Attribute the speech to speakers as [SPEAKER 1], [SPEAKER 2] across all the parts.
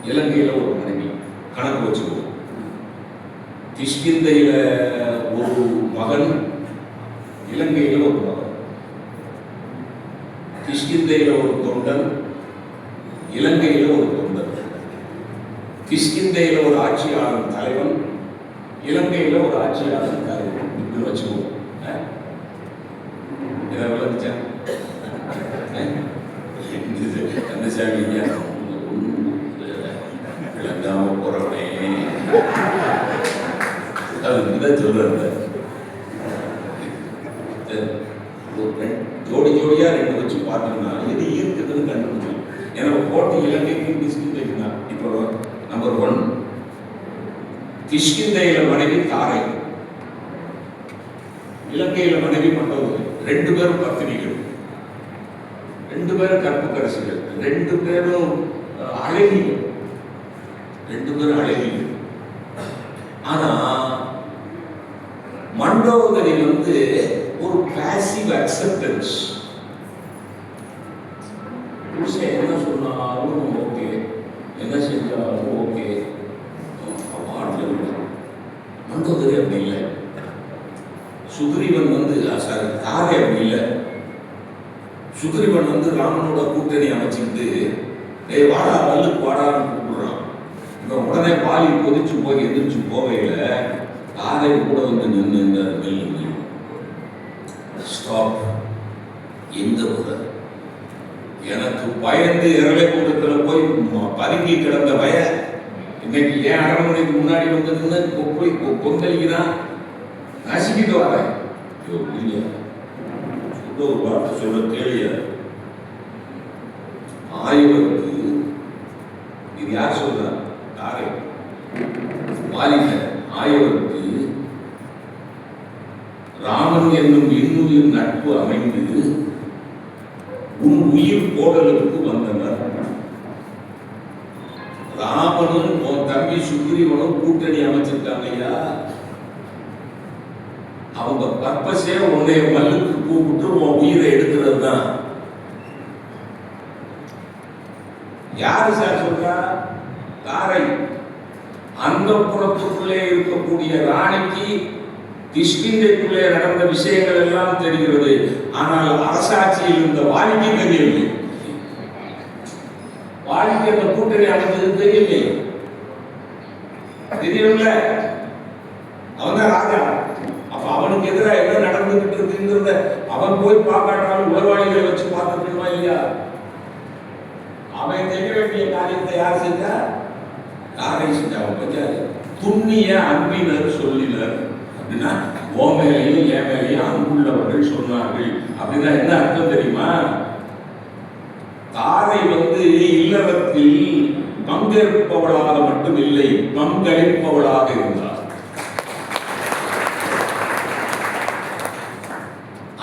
[SPEAKER 1] இலங்கையில் ஒரு மனைவி, கணக்கு வச்சுக்குவோம். கிஷ்கிந்தையில் ஒரு மகன், இலங்கையில் ஒரு மகன். கிஷ்கிந்தையில் ஒரு தொண்டன், இலங்கையில் ஒரு தொண்டன். கிஷ்கிந்தையில் ஒரு ஆட்சியாளர் தலைவன், இலங்கையில் ஒரு ஆட்சியாளர் தலைவன். இப்படி வச்சுக்குவோம். இதை விளக்குச்சேன் கந்தசாமி விளங்காம போறவனே அதுதான் சொல்றது. ஜோடி ஜோடியா ரெண்டு வச்சு பார்த்தோம்னா எது இருக்குதுன்னு கண்டுபிடிச்சோம். ஏன்னா போட்டி இலங்கைக்கு கிஷ்கிந்தைக்கு தான். இப்போ நம்பர் 1 கிஷ்கிந்தையில மனைவி தாரை, இலங்கையில மனைவி மண்டபம். 2 பேரும் பத்தினிகள், 2 பேரும் கற்புக்கரசிகள், 2 பேரும் அழகிகள், 2 பேரும் அழகிகள். ஆனா மண்டோதரி ஒரு பாசிவ் அக்செப்டன்ஸ். புருஷன் என்ன சொன்னாலும் ஓகே, என்ன செஞ்சாலும் ஓகே. மண்டோதரி அப்படி இல்லை. சுக்ரீவன் தாரை அப்படி இல்லை. சுக்ரீவன் ராமனோட கூட்டணி அமைச்சுக்கிட்டு வாடா வல்லுக்கு வாடான்னு கூப்பிடுறான். இவன் உடனே பாலி கொதிச்சு போய் எந்திரிச்சு போகையில தாரை கூட நின்று நெல் ஸ்டாப். எங்க போற? எனக்கு பயந்து இரலை கூட்டத்துல போய் பதுங்கி கிடந்த பய இன்னைக்கு ஏன் அரண்மனைக்கு முன்னாடி போய் கொந்தளிக்கிறான், நசிக்கிட்டு வரேன். ஒரு வார்த்தை சொல்ல கேளிய ஆய்வருக்கு இது யார் சொல்ற? தாரை வாலிப ஆய்வருக்கு ராமன் என்னும் இன்னுயிர் நட்பு அமைந்து உன் உயிர் போடலுக்கு வந்தனர். ராமனும் உன் தம்பி சுக்ரீவனும் கூட்டணி அமைச்சிருக்காங்க ஐயா. அவங்க பர்பஸே உன்னை மல்லுக்கு கூப்பிட்டு உன் உயிரை எடுக்கிறது தான். யாரு சார் சொல்றா? தாரை. அந்த புறத்துக்குள்ளே இருக்கக்கூடிய ராணிக்கு கிஷ்கிந்தைக்குள்ளே நடந்த விஷயங்கள் எல்லாம் தெரிகிறது. ஆனால் அரசாட்சியில் இருந்த வாலிக்கு தெரியவில்லை. வாலிக்கு அந்த கூட்டணி அமைச்சது தெரியவில்லை. தெரியவில்ல. அவன் தான் ராஜா. அப்ப அவனுக்கு எதிராக என்ன நடந்துகிட்டு இருக்குங்கிறத அவன் போய் பார்க்காட்டாலும் உளவாளிகளை வச்சு பார்த்துக்கணுமா இல்லையா? அவன் செய்ய வேண்டிய காரியத்தை யார் செஞ்சா? தாரை செஞ்சா. அவன் பஞ்சாரு துண்ணிய அன்பினர் சொல்லினர் அப்படின்னா ஓ மேலையும் என் மேலையும் அன்புள்ளவர்கள் சொன்னார்கள் அப்படின்னா என்ன அர்த்தம் தெரியுமா? தாரை இல்லறத்தில் பங்கேற்பவளாக மட்டும் இல்லை, பங்களிப்பவளாக இருந்தார்.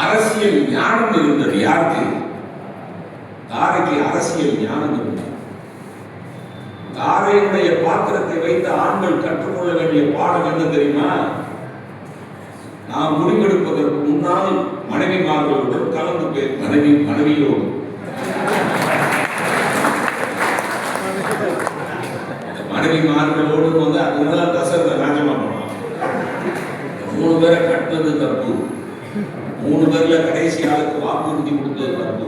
[SPEAKER 1] அரசியல் ஞானம் இருந்தது. யாருக்கு? தாரைக்கு அரசியல் ஞானம் இருந்தது. தாரையினுடைய பாத்திரத்தை வைத்த ஆண்கள் கற்றுக்கொள்ள வேண்டிய பாடம் என்ன தெரியுமா? நாம் முடிவெடுப்பதற்கு முன்னால் மனைவிமார்களுடன் கலந்து மனைவியோடு மனைவிமார்களோடு அதனால தசரத ராஜமா பண்ணலாம். 3 பேரை கட்டுறது தப்பு. 3 பேர்ல கடைசி ஆளுக்கு வாக்குறுதி கொடுத்தது தப்பு.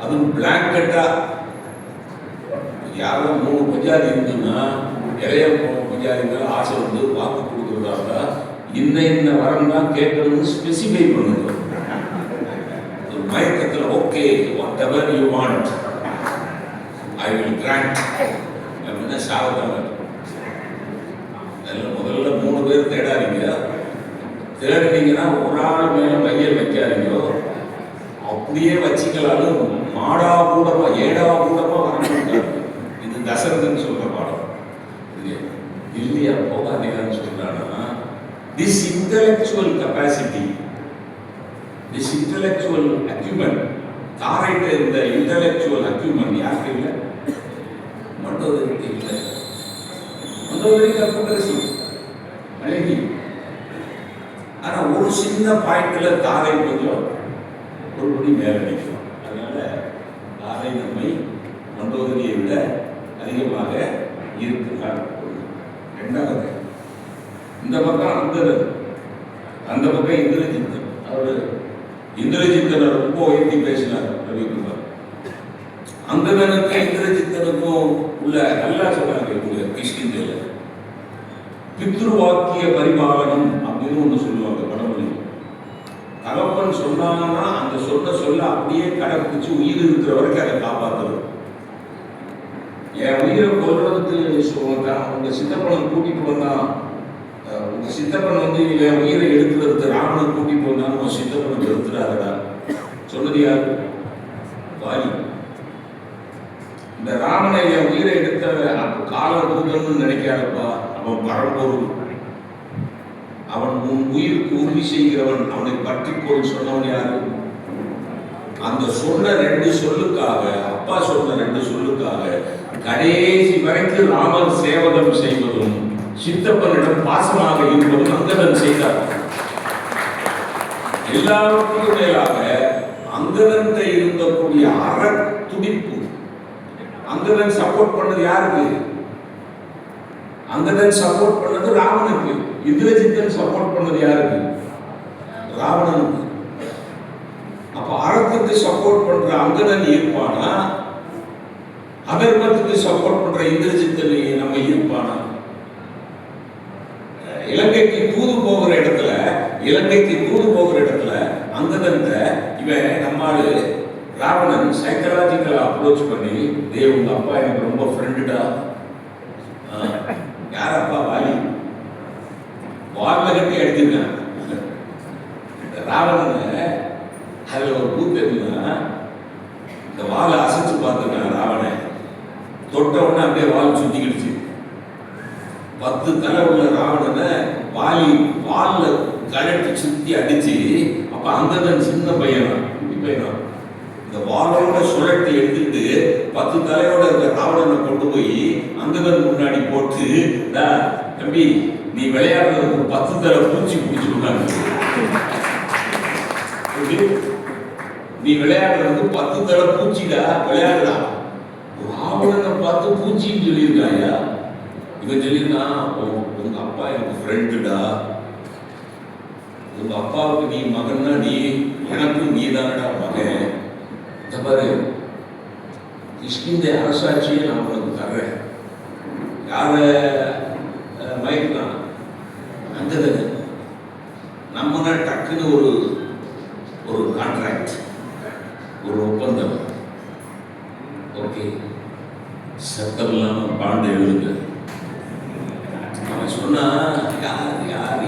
[SPEAKER 1] அதுவும் பிளாங்கெட்டா யாரோ 3 பஞ்சாதி இருந்துன்னா இளைய பஞ்சாதி மேல ஆசை வாக்கு கொடுக்கறதாக இன்ன வரம் தான் கேட்கணும்னு ஸ்பெசிஃபை பண்ணுங்க. ஒரு மயக்கத்தில் okay whatever you want I will grant அப்படின்னா சாவதாங்க. முதல்ல 3 பேர் தேடாதீங்க. தேடினீங்கன்னா ஒரு ஆள் மேல மையம் வைக்காதீங்க. அப்படியே வச்சுக்கலாலும் மாடா கூடமா ஏடா கூடமா வரணும். இது தசரதன் சொல்ற பாடம் இல்லையா? போகாதீங்கன்னு சொல்றானா? This intellectual capacity, this intellectual acumen, தாரைட்ட இருந்த intellectual acumen யாருக்கு இல்லை? மண்டோதரிக்கு இல்லை. மண்டோதரி கற்புக்கரசி அழகி. ஆனா ஒரு சின்ன பாயிண்ட்ல தாரை கொஞ்சம் ஒரு படி மேல நிற்கும். அதனால தாரை நம்மை மண்டோதரியை விட அதிகமாக இருக்கிறார். ரெண்டாவது இந்த பக்கம் அந்தரன், அந்த பக்கம் இந்திரஜித்தன். அவர் இந்திரஜித்தனை ரொம்ப உயர்த்தி பேசினார் ரவிக்குமார். அந்தனனுக்கும் இந்திரஜித்தனுக்கும் உள்ள நல்லா சொன்னாங்க இவங்க கிஷ்கிந்தையில. பித்ருவாக்கிய பரிபாலனம் அப்படின்னு ஒன்று சொல்லுவாங்க படமொழி. தகப்பன் சொன்னாங்கன்னா அந்த சொல்ல அப்படியே கடைப்பிடிச்சு உயிர் இருக்கிற வரைக்கும் அதை காப்பாற்றுறது. என் உயிரை கொல்றதுக்கு உங்க சித்தப்பனை கூட்டிட்டு வந்தான், உங்க சித்தப்பன் வந்து என் உயிரை எடுக்கிறதுக்கு ராவணனை கூட்டிட்டு வந்தான்னு உன் சித்தப்பனை எடுத்துறாருடா சொன்னது யாரு? வாலி. இந்த ராவணனை என் உயிரை எடுத்த கால தூதன்னு நினைக்காதப்பா, அவன் பரம்பொருள், அவன் உன் உயிருக்கு உறுதி செய்கிறவன், அவனை பற்றிக்கோள் சொன்னவன் யாரு? அந்த சொன்ன 2 சொல்லுக்காக, அப்பா சொன்ன 2 சொல்லுக்காக கடைசி வரைக்கும் ராமன் சேவகம் செய்வதும் சித்தப்பனிடம் பாசமாக இருப்பதும் அங்கதன் செய்தார். எல்லாவற்றுக்கும் மேலாக அங்கதன் இருந்தக்கூடிய அற துடிப்பு. அங்கதன் சப்போர்ட் பண்ணது யாருக்கு? அங்கதன் சப்போர்ட் பண்ணது ராவனுக்கு. இந்திரஜித்தன் சப்போர்ட் பண்ணது யாருக்கு? ராவணனுக்கு. அப்ப அறத்துக்கு சப்போர்ட் பண்ற அங்கதன் இருப்பானா, அதர்மத்துக்கு சப்போர்ட் பண்ற இந்திரஜித்தன் நம்ம இருப்பானா? இலங்கைக்கு தூது போகிற இடத்துல அங்கதன் இவன் நம்மாடு ராவணன் சைக்கலாஜிக்கல் அப்ரோச் பண்ணி, தேவ் உங்க அப்பா எனக்கு ரொம்ப ஃப்ரெண்டுடா. யாரப்பா? வாலி. வால்ல கட்டி அடிச்சிருக்கான் ராவணனை. அதுல ஒரு கூத்து என்னன்னா, இந்த வாழை அசைச்சு பார்த்துருக்கான் ராவணன். தொட்ட உடனே அப்படியே வால் சுத்திக்கிடுச்சு. 10 தலை உள்ள ராவணனை வாலி வால்ல கழட்டி சுத்தி அடிச்சு, அப்ப அங்கதன் சின்ன பையனா, குட்டி பையனா, இந்த வாளோட சுழட்டி எடுத்துட்டு 10 தலையோட இருக்க ராவணனை கொண்டு போய் அங்கதன் முன்னாடி போட்டு, தம்பி நீ விளையாடுறதுக்கு 10 தலை பூச்சி பிடிச்சுடுறாங்க, நீ விளையாடுறதுக்கு 10 தலை பூச்சிடா விளையாடுறா. ராவணனை பார்த்து பூச்சின்னு சொல்லியிருக்காயா? இவன் சொல்லியிருக்கான், உங்க அப்பா எனக்கு ஃப்ரெண்டுடா, உங்க அப்பாவுக்கு நீ மகன்னா நீ எனக்கும் நீ தானடா மகன். இந்த பாரு, கிஷ்கிந்தை அரசாட்சியை நான் உனக்கு தர்றேன். யார மயக்கலாம்? அங்கதன். நம்மனா டக்குன்னு ஒரு கான்ட்ராக்ட், ஒரு ஒப்பந்தம். ஓகே, சத்தம் இல்லாம பாண்டு எழுதுங்க. அவன் சொன்னா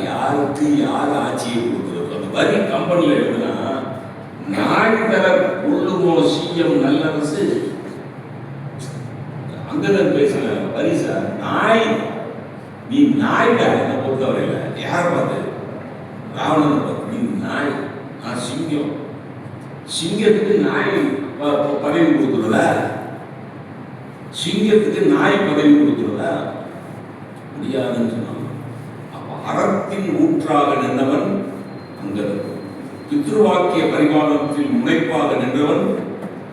[SPEAKER 1] யாருக்கு யார் ஆட்சியை கொடுக்குறது? அந்த வரி கம்பெனியில் எழுதுனா, நாய் தர உள்ளுமோ சிஎம் நல்லரசு. அங்கதான் பேசல வரி சார், நாய் நீ நாய்டா. என்ன பொறுத்தவரையில யாரை பார்த்து? ராவணனை பார்த்து. நீ நாய், நான் சிங்கம். சிங்கத்துக்கு நாய் பதவி கொடுக்குறதா? சிங்கத்துக்கு நாய் பதவி கொடுக்குறதா? முடியாதுன்னு சொன்னான். அப்ப அறத்தின் ஊற்றாக நின்றவன் அங்கதன். பித்ருவாக்கிய பரிபாலனத்தில் முனைப்பாக நின்றவன்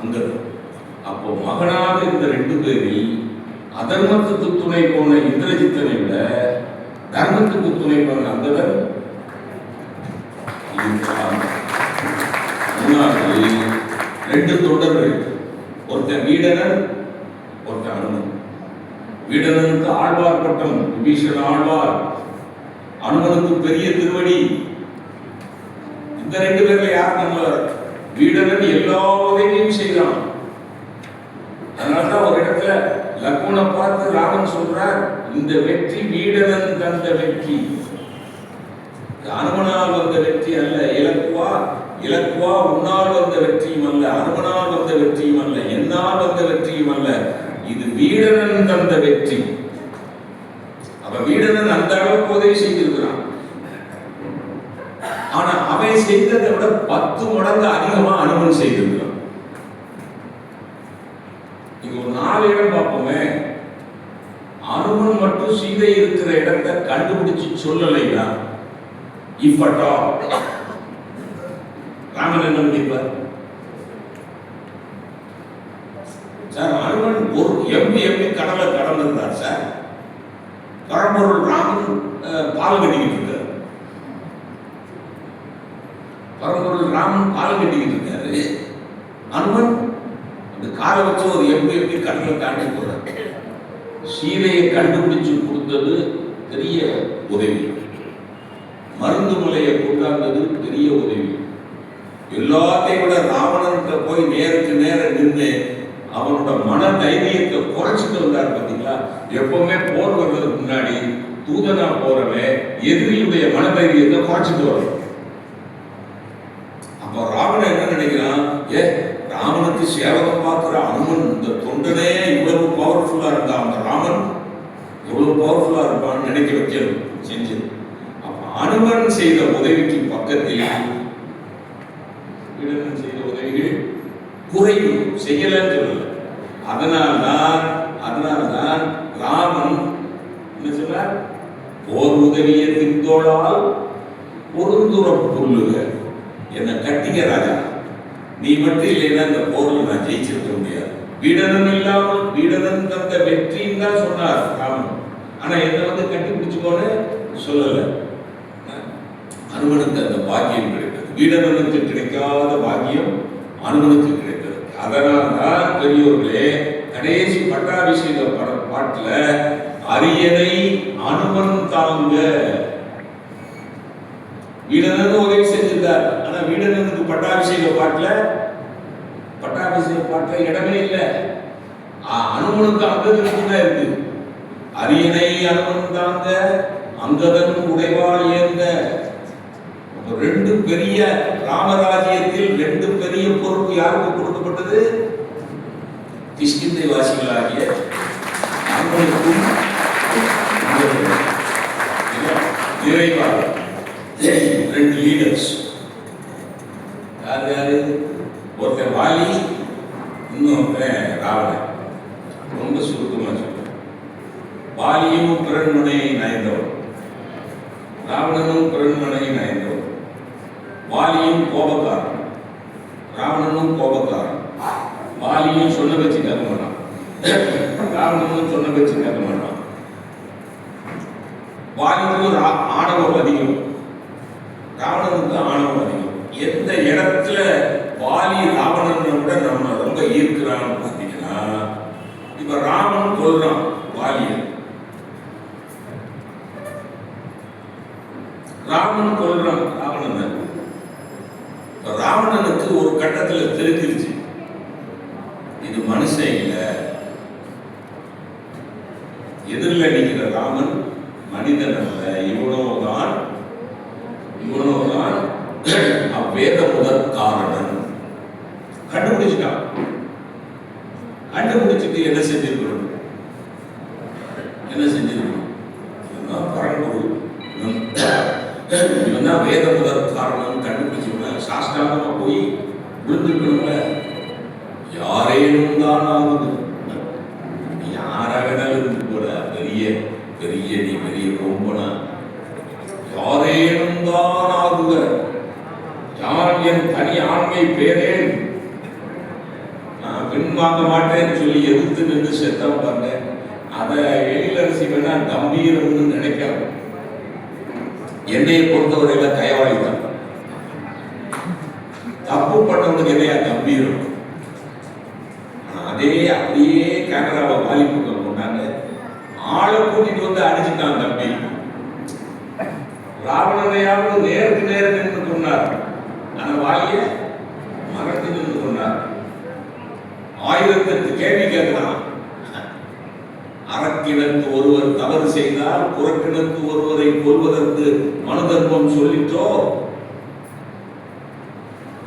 [SPEAKER 1] அங்கதன். அப்போ மகனாக இந்த 2 பேரில் அதர்மத்துக்கு துணை போன இந்திரஜித்தனை விட தர்மத்துக்கு துணை போன அங்கதன். முன்னாடி 2 தொண்டர்கள், ஒருத்தன் வீடனன், ஒருத்தன் அனுமன். வீடனனுக்கு ஆழ்வார் பட்டம், விபீஷண ஆழ்வார். அனுமனுக்கு பெரிய திருவடி. இந்த 2 பேர்ல யார் நம்ம? வீடனன் எல்லா வகையிலையும் செய்யலாம். அதனாலதான் ஒரு இடத்துல லக்ஷ்மணனை பார்த்து ராமன் சொல்றார், இந்த வெற்றி வீடனன் தந்த வெற்றி, அனுமனால் வந்த வெற்றி அல்ல. இலக்குவா உன்னால் வந்த வெற்றியும் அல்ல, அனுமனால் வந்த வெற்றியும் அல்ல, என்னால் வந்த வெற்றியும் அல்ல, இது வீடனன் தந்த வெற்றி. அப்ப வீடனன் அந்த அளவுக்கு உதவி செய்திருக்கிறான். ஆனா அவன் செய்ததை விட 10 மடங்கு அதிகமா அனுமன் செய்திருக்கிறான். இங்க ஒரு 4 இடம் பார்ப்போமே. அனுமன் மட்டும் சீதை இருக்கிற இடத்தை கண்டுபிடிச்சு சொல்லலைன்னா, இப்பட்டா ராமன் என்ன முடிப்பார் சார்? அனுமன் ஒரு எம்பி கடலை கடந்திருந்தார் சார். பரம்பொருள் ராமன் பால் கட்டிக்கிட்டு இருக்காரு. பரம்பொருள் ராமன் பால் கட்டிக்கிட்டு இருக்காரு. அனுமன் அந்த காலை வச்சு ஒரு எப்படி கடலை தாண்டி போறாரு. சீதையை கண்டுபிடிச்சு கொடுத்தது பெரிய உதவி, மருந்து மலையை கொண்டாந்தது பெரிய உதவி. எல்லாத்தையும் விட ராவணன்கிட்ட போய் நேருக்கு நேரம் நின்று அவனோட மன தைரியத்தை குறைச்சிட்டு வந்தார். பார்த்தீங்களா, எப்பவுமே போர் வர்றதுக்கு முன்னாடி தூதனா போறவன் எதிரியுடைய மன தைரியத்தை குறைச்சிட்டு வரும். அப்ப ராவணன் என்ன நினைக்கிறான், ராமனுக்கு சேவகம் பார்க்கிற அனுமன் இந்த தொண்டனே இவ்வளவு பவர்ஃபுல்லா இருந்தா அந்த ராமன் எவ்வளவு பவர்ஃபுல்லா இருப்பான்னு நினைக்க வைக்க செஞ்சது. அப்ப அனுமன் செய்த உதவிக்கு பக்கத்தில் செய்த உதவிகள் குறைவு செய்யலன்னு சொல்லல. அதனால்தான் ராமன் என்ன சொன்னார், போர் உதவிய திந்தோளால் பொருந்துற புல்லுக, என்னை கட்டிக்க ராஜா, நீ மட்டும் இல்லைன்னா இந்த போரில் நான் ஜெயிச்சிருக்க முடியாது. வீடனன் இல்லாமல் வீடனன் தந்த வெற்றின்னு தான் சொன்னார் ராமன். ஆனா என்னை கட்டி பிடிச்சுக்கோன்னு சொல்லல. அனுமனுக்கு அந்த பாக்கியம் கிடைத்தது. வீடனனுக்கு கிடைக்காத பாக்கியம் அனுமனுக்கு கிடைத்தது. அதனால்தான் பெரியோர்களே, கடைசி பட்டாபிஷேக பாட்டுல அரியணை அனுமன் தாங்க, வீடனன் உதவி செஞ்சிருந்தார். ஆனா வீடனனுக்கு பட்டாபிஷேக பாட்டுல இடமே இல்லை. அனுமனுக்கு அங்கதனுக்கு தான் இருக்கு. அரியணை அனுமன் தாங்க, அங்கதன் உடைவாள் ஏந்த. ரெண்டு பெரிய ராமராஜ்யத்தில் ரெண்டு பெரிய பொறுப்பு யாருக்கு கொடுக்கப்பட்டது? கிஷ்கிந்தை வாசிகளாகிய அனுமனுக்கும் நிறைவாக ரெண்டு லீடர்ஸ். யாரு? ஒருத்தர் வாலி, இன்னொருத்தர் ராவணன். ரொம்ப சுருக்கமா சொல்றேன். வாலியும் பிறன்மனையை நயந்தவர், ராவணனும் பிறன்மனையை நயந்தவர். வாலியும் கோபக்காரன், ராவணனும் கோபக்காரன். வாலியும் சொன்ன பேச்சு கேட்க மாட்டான், ராவணனும் சொன்ன பேச்சு கேட்க மாட்டான். வாலிக்கு ஆணவம் அதிகம், ராவணனுக்கு ஆணவம் அதிகம். எந்த இடத்துல வாலி ராவணனை விட நம்ம ரொம்ப ஈர்க்கிறான்னு பார்த்தீங்கன்னா, இப்ப ராமன் கொல்றான் வாலிய, ராமன் கொல்றான் ராவணன். ராவணனுக்கு ஒரு கட்டத்தில் தெரிஞ்சிருச்சு, இது மனுஷன் இல்ல, எதிரில் நிற்கிற ராமன் மனிதன் அல்ல, இவனோதான் அவ்வேத முதற் காரணன். கண்டுபிடிச்சிட்டான். கண்டுபிடிச்சிட்டு என்ன செஞ்சிருக்கணும்? பரம்பொருள் இவன் தான் வேத முதற் காரணம் கண்டுபிடிச்சவங்க சாஸ்திராங்கமா போய் விழுந்துருக்கணும்ல. யாரேனும் தான் ஆகுது, யாராக இருந்து போல பெரிய பெரிய நீ பெரிய ரொம்பனா, யாரேனும் தான் ஆகுக, யார் என் தனி ஆண்மை பேரேன், நான் பின் வாங்க மாட்டேன்னு சொல்லி எதிர்த்து நின்று செத்தவன் பாருங்க. அதை எழிலரசி வேணா கம்பீரம்னு நினைக்காம, என்னையை பொறுத்தவரையில தயவாளி தான். தப்பு பண்ணவனுக்கு என்னையா கம்பீரம்? அதே அப்படியே கேமராவை வாலிபுக்கு கொண்டாங்க, ஆளை கூட்டிட்டு வந்து அடிச்சுட்டான் தம்பி. ராவணனையாவது நேருக்கு நேரம் நின்று கொண்டார், ஆனா வாலிய மறந்து நின்று கொண்டார். 1008 கேள்வி கேட்கிறான். அறக்கிணத்து ஒருவர் தவறு செய்தால் புறக்கிணத்து ஒருவரை கொல்வதற்கு மனு தர்மம் சொல்லிட்டோ,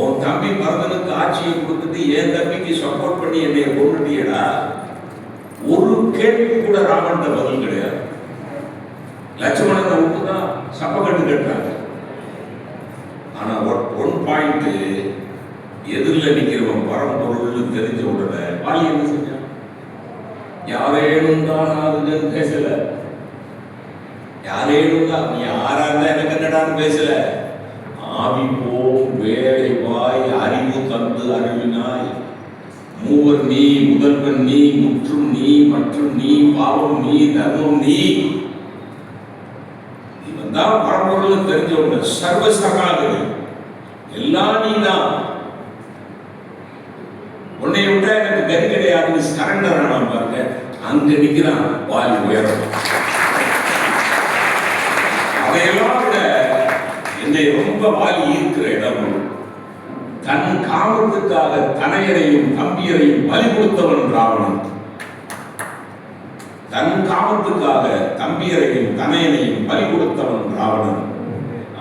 [SPEAKER 1] உன் தம்பி பரதனுக்கு ஆட்சியை கொடுத்துட்டு என் தம்பிக்கு சப்போர்ட் பண்ணி என்னைய கொண்டுட்டியடா. ஒரு கேள்வி கூட ராமன் பதில் கிடையாது. லட்சுமணனை விட்டுதான் சப்பக்கட்டு கட்டுறாங்க. ஆனா ஒன் பாயிண்ட், எதிரில் நிற்கிறவன் பரம்பொருள்னு தெரிஞ்ச உடனே வாலி என்ன செஞ்சான்? யாரேனும் தான் ஆகுதுன்னு பேசல. யாரேனும் தான், நீ யாரா இருந்தா எனக்கு என்னடான்னு பேசல. ஆவி போம் வேலை வாய் அறிவு தந்து அறிவினாய், மூவர் நீ முதல்வன் நீ முற்றும் நீ மற்றும் நீ பாவம் நீ தர்மம் நீ தான் பரம்பொருள் தெரிஞ்சவங்க, சர்வசகாதரி எல்லாம் நீதான், உன்னை விட்டா எனக்கு கதி கிடையாதுன்னு சரண்டர் ஆனா பாருங்க, அங்க நிக்கிறான் வாலி உயரம். அதையெல்லாம் விட என்னை ரொம்ப வாலி ஈர்க்கிற இடம், தன் காமத்துக்காக தனையரையும் தம்பியரையும் பலி கொடுத்தவன் ராவணன். தன் காமத்துக்காக தம்பியரையும் தனையனையும் பலி கொடுத்தவன் ராவணன்.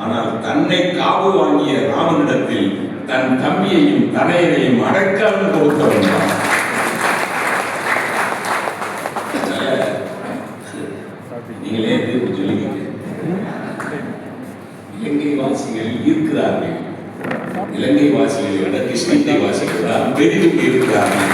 [SPEAKER 1] ஆனால் தன்னை காவு வாங்கிய ராமனிடத்தில் தன் தம்பியையும் தனையனையும் அடக்காமல் கொடுத்தவன் தான். நீங்களே தீர்ப்பு சொல்லிக்க. இலங்கை வாசிகள் இருக்கிறார்கள், இலங்கை வாசிகளை விட கிருஷ்ணகிரி வாசிகள் தான் பெரிதும் இருக்கிறார்கள்.